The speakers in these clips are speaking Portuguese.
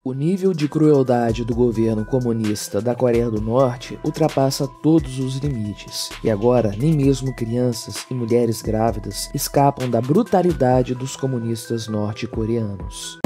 O nível de crueldade do governo comunista da Coreia do Norte ultrapassa todos os limites, e agora nem mesmo crianças e mulheres grávidas escapam da brutalidade dos comunistas norte-coreanos.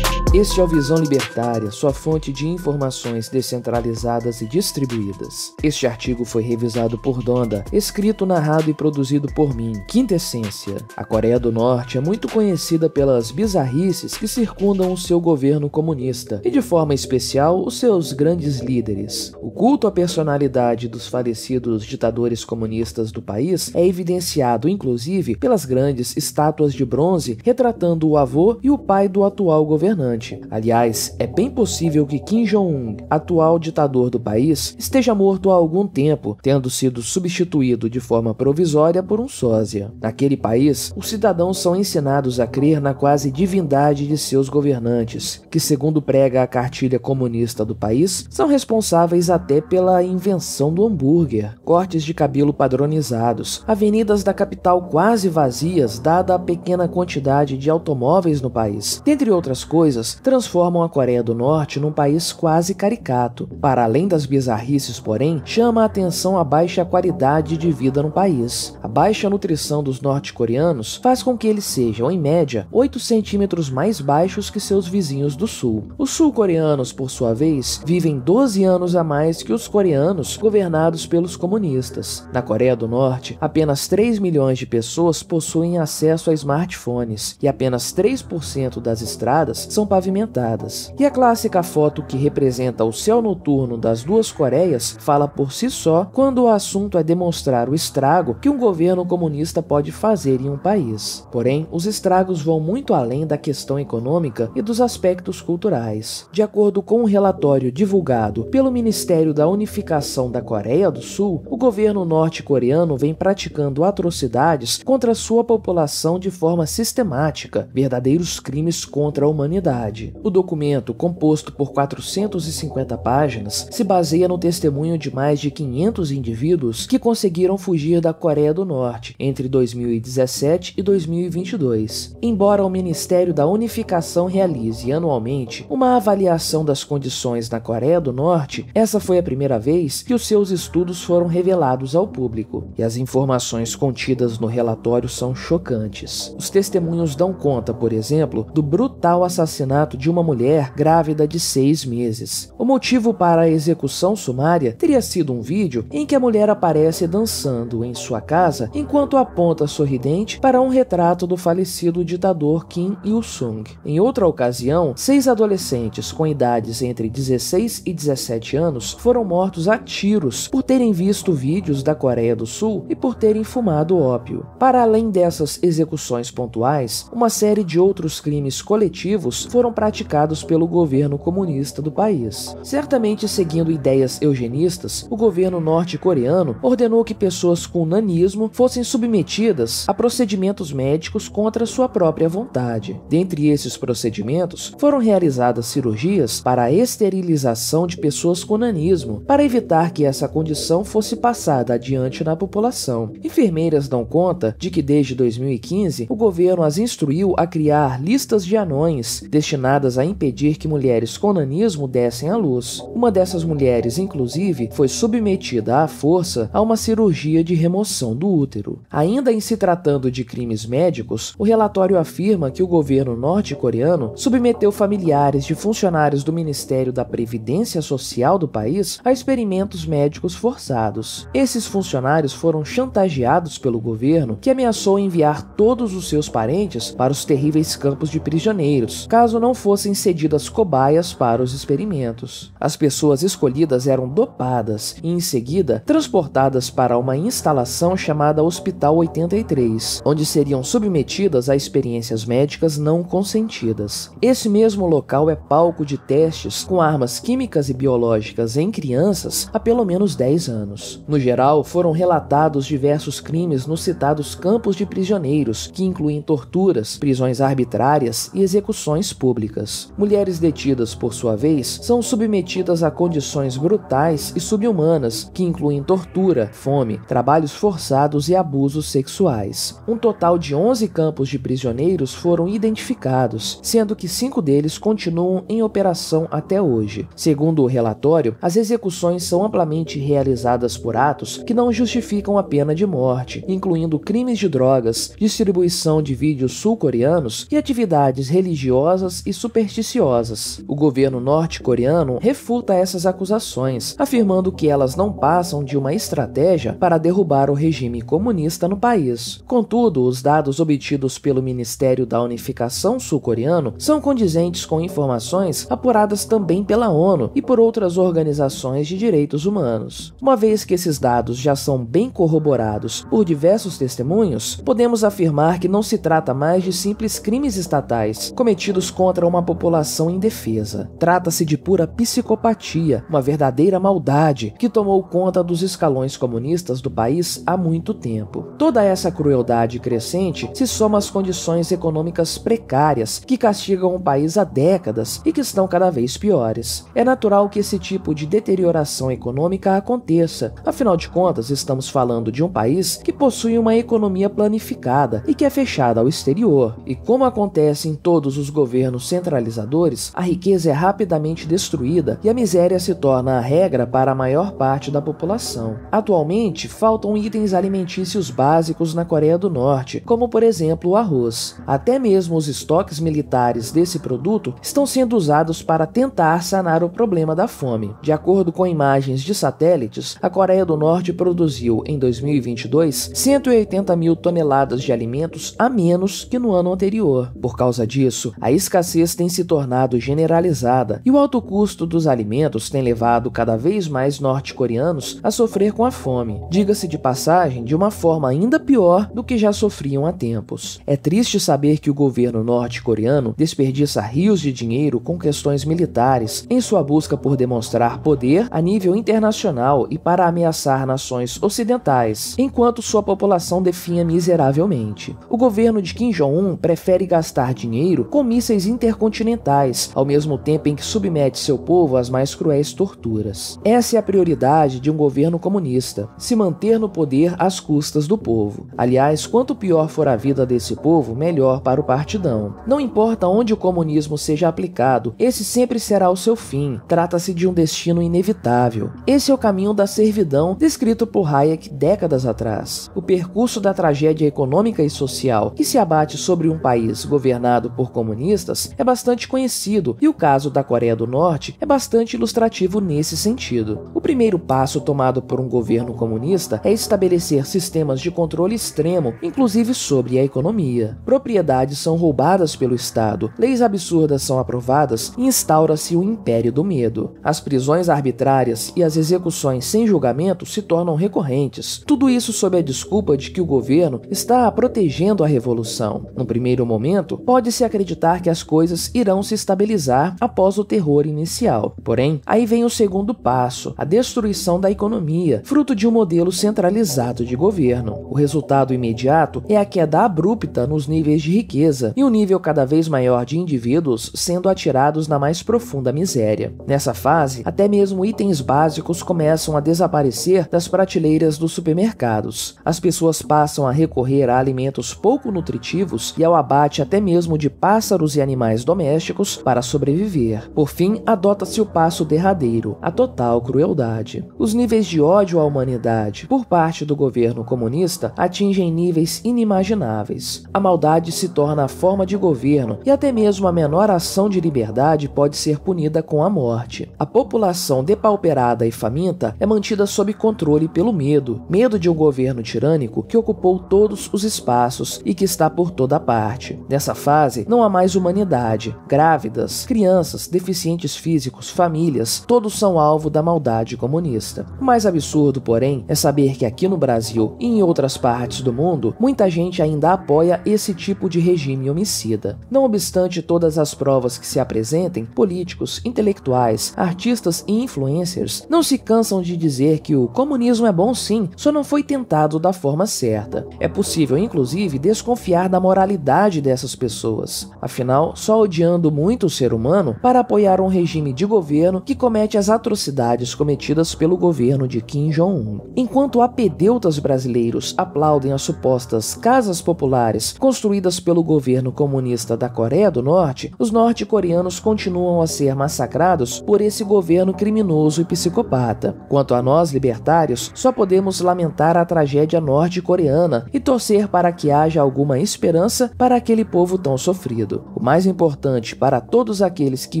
Este é o Visão Libertária, sua fonte de informações descentralizadas e distribuídas. Este artigo foi revisado por Donda, escrito, narrado e produzido por mim, Quintessência. A Coreia do Norte é muito conhecida pelas bizarrices que circundam o seu governo comunista, e de forma especial os seus grandes líderes. O culto à personalidade dos falecidos ditadores comunistas do país é evidenciado, inclusive, pelas grandes estátuas de bronze retratando o avô e o pai do atual governante. Aliás, é bem possível que Kim Jong-un, atual ditador do país, esteja morto há algum tempo, tendo sido substituído de forma provisória por um sósia. Naquele país, os cidadãos são ensinados a crer na quase divindade de seus governantes, que, segundo prega a cartilha comunista do país, são responsáveis até pela invenção do hambúrguer, cortes de cabelo padronizados, avenidas da capital quase vazias dada a pequena quantidade de automóveis no país, dentre outras coisas, transformam a Coreia do Norte num país quase caricato. Para além das bizarrices, porém, chama a atenção a baixa qualidade de vida no país. A baixa nutrição dos norte-coreanos faz com que eles sejam, em média, 8 centímetros mais baixos que seus vizinhos do sul. Os sul-coreanos, por sua vez, vivem 12 anos a mais que os coreanos governados pelos comunistas. Na Coreia do Norte, apenas 3 milhões de pessoas possuem acesso a smartphones e apenas 3% das estradas são pavimentadas. E a clássica foto que representa o céu noturno das duas Coreias fala por si só quando o assunto é demonstrar o estrago que um governo comunista pode fazer em um país. Porém, os estragos vão muito além da questão econômica e dos aspectos culturais. De acordo com um relatório divulgado pelo Ministério da Unificação da Coreia do Sul, o governo norte-coreano vem praticando atrocidades contra sua população de forma sistemática, verdadeiros crimes contra a humanidade. O documento, composto por 450 páginas, se baseia no testemunho de mais de 500 indivíduos que conseguiram fugir da Coreia do Norte entre 2017 e 2022. Embora o Ministério da Unificação realize anualmente uma avaliação das condições na Coreia do Norte, essa foi a primeira vez que os seus estudos foram revelados ao público, e as informações contidas no relatório são chocantes. Os testemunhos dão conta, por exemplo, do brutal assassinato de uma mulher grávida de 6 meses. O motivo para a execução sumária teria sido um vídeo em que a mulher aparece dançando em sua casa enquanto aponta sorridente para um retrato do falecido ditador Kim Il-sung. Em outra ocasião, 6 adolescentes com idades entre 16 e 17 anos foram mortos a tiros por terem visto vídeos da Coreia do Sul e por terem fumado ópio. Para além dessas execuções pontuais, uma série de outros crimes coletivos foram praticados pelo governo comunista do país. Certamente seguindo ideias eugenistas, o governo norte-coreano ordenou que pessoas com nanismo fossem submetidas a procedimentos médicos contra sua própria vontade. Dentre esses procedimentos, foram realizadas cirurgias para a esterilização de pessoas com nanismo, para evitar que essa condição fosse passada adiante na população. Enfermeiras dão conta de que desde 2015, o governo as instruiu a criar listas de anões destinadas a impedir que mulheres com nanismo dessem à luz. Uma dessas mulheres, inclusive, foi submetida à força a uma cirurgia de remoção do útero. Ainda em se tratando de crimes médicos, o relatório afirma que o governo norte-coreano submeteu familiares de funcionários do Ministério da Previdência Social do país a experimentos médicos forçados. Esses funcionários foram chantageados pelo governo, que ameaçou enviar todos os seus parentes para os terríveis campos de prisioneiros, caso não fossem cedidas cobaias para os experimentos. As pessoas escolhidas eram dopadas e, em seguida, transportadas para uma instalação chamada Hospital 83, onde seriam submetidas a experiências médicas não consentidas. Esse mesmo local é palco de testes com armas químicas e biológicas em crianças há pelo menos 10 anos. No geral, foram relatados diversos crimes nos citados campos de prisioneiros, que incluem torturas, prisões arbitrárias e execuções públicas. públicas. Mulheres detidas, por sua vez, são submetidas a condições brutais e subhumanas que incluem tortura, fome, trabalhos forçados e abusos sexuais. Um total de 11 campos de prisioneiros foram identificados, sendo que 5 deles continuam em operação até hoje. Segundo o relatório, as execuções são amplamente realizadas por atos que não justificam a pena de morte, incluindo crimes de drogas, distribuição de vídeos sul-coreanos e atividades religiosas e supersticiosas. O governo norte-coreano refuta essas acusações, afirmando que elas não passam de uma estratégia para derrubar o regime comunista no país. Contudo, os dados obtidos pelo Ministério da Unificação sul-coreano são condizentes com informações apuradas também pela ONU e por outras organizações de direitos humanos. Uma vez que esses dados já são bem corroborados por diversos testemunhos, podemos afirmar que não se trata mais de simples crimes estatais cometidos contra uma população indefesa. Trata-se de pura psicopatia, uma verdadeira maldade que tomou conta dos escalões comunistas do país há muito tempo. Toda essa crueldade crescente se soma às condições econômicas precárias que castigam o país há décadas e que estão cada vez piores. É natural que esse tipo de deterioração econômica aconteça. Afinal de contas, estamos falando de um país que possui uma economia planificada e que é fechada ao exterior. E como acontece em todos os governos centralizadores, a riqueza é rapidamente destruída e a miséria se torna a regra para a maior parte da população. Atualmente, faltam itens alimentícios básicos na Coreia do Norte, como por exemplo o arroz. Até mesmo os estoques militares desse produto estão sendo usados para tentar sanar o problema da fome. De acordo com imagens de satélites, a Coreia do Norte produziu em 2022 180 mil toneladas de alimentos a menos que no ano anterior. Por causa disso, a escassez tem se tornado generalizada e o alto custo dos alimentos tem levado cada vez mais norte-coreanos a sofrer com a fome. Diga-se de passagem, de uma forma ainda pior do que já sofriam há tempos. É triste saber que o governo norte-coreano desperdiça rios de dinheiro com questões militares em sua busca por demonstrar poder a nível internacional e para ameaçar nações ocidentais, enquanto sua população definha miseravelmente. O governo de Kim Jong-un prefere gastar dinheiro com mísseis intercontinentais, ao mesmo tempo em que submete seu povo às mais cruéis torturas. Essa é a prioridade de um governo comunista, se manter no poder às custas do povo. Aliás, quanto pior for a vida desse povo, melhor para o partidão. Não importa onde o comunismo seja aplicado, esse sempre será o seu fim. Trata-se de um destino inevitável. Esse é o caminho da servidão descrito por Hayek décadas atrás. O percurso da tragédia econômica e social que se abate sobre um país governado por comunistas é bastante conhecido e o caso da Coreia do Norte é bastante ilustrativo nesse sentido. O primeiro passo tomado por um governo comunista é estabelecer sistemas de controle extremo, inclusive sobre a economia. Propriedades são roubadas pelo Estado, leis absurdas são aprovadas e instaura-se o império do medo. As prisões arbitrárias e as execuções sem julgamento se tornam recorrentes. Tudo isso sob a desculpa de que o governo está protegendo a revolução. No primeiro momento, pode-se acreditar que as coisas irão se estabilizar após o terror inicial. Porém, aí vem o segundo passo, a destruição da economia, fruto de um modelo centralizado de governo. O resultado imediato é a queda abrupta nos níveis de riqueza e um nível cada vez maior de indivíduos sendo atirados na mais profunda miséria. Nessa fase, até mesmo itens básicos começam a desaparecer das prateleiras dos supermercados. As pessoas passam a recorrer a alimentos pouco nutritivos e ao abate até mesmo de pássaros e animais domésticos para sobreviver. Por fim, adota-se o passo derradeiro, a total crueldade. Os níveis de ódio à humanidade por parte do governo comunista atingem níveis inimagináveis. A maldade se torna a forma de governo e até mesmo a menor ação de liberdade pode ser punida com a morte. A população depauperada e faminta é mantida sob controle pelo medo de um governo tirânico que ocupou todos os espaços e que está por toda parte. Nessa fase, não há mais humanidade. Grávidas, crianças, deficientes físicos, famílias, todos são alvo da maldade comunista. O mais absurdo, porém, é saber que aqui no Brasil e em outras partes do mundo, muita gente ainda apoia esse tipo de regime homicida. Não obstante todas as provas que se apresentem, políticos, intelectuais, artistas e influencers não se cansam de dizer que o comunismo é bom sim, só não foi tentado da forma certa. É possível, inclusive, desconfiar da moralidade dessas pessoas. Afinal, só odiando muito o ser humano para apoiar um regime de governo que comete as atrocidades cometidas pelo governo de Kim Jong-un. Enquanto apedeutas brasileiros aplaudem as supostas casas populares construídas pelo governo comunista da Coreia do Norte, os norte-coreanos continuam a ser massacrados por esse governo criminoso e psicopata. Quanto a nós, libertários, só podemos lamentar a tragédia norte-coreana e torcer para que haja alguma esperança para aquele povo tão sofrido. O mais importante para todos aqueles que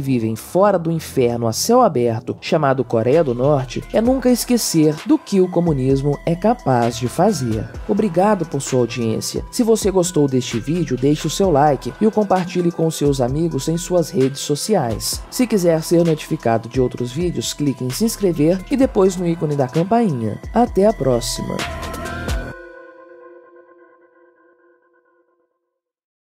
vivem fora do inferno a céu aberto, chamado Coreia do Norte, é nunca esquecer do que o comunismo é capaz de fazer. Obrigado por sua audiência. Se você gostou deste vídeo, deixe o seu like e o compartilhe com seus amigos em suas redes sociais. Se quiser ser notificado de outros vídeos, clique em se inscrever e depois no ícone da campainha. Até a próxima!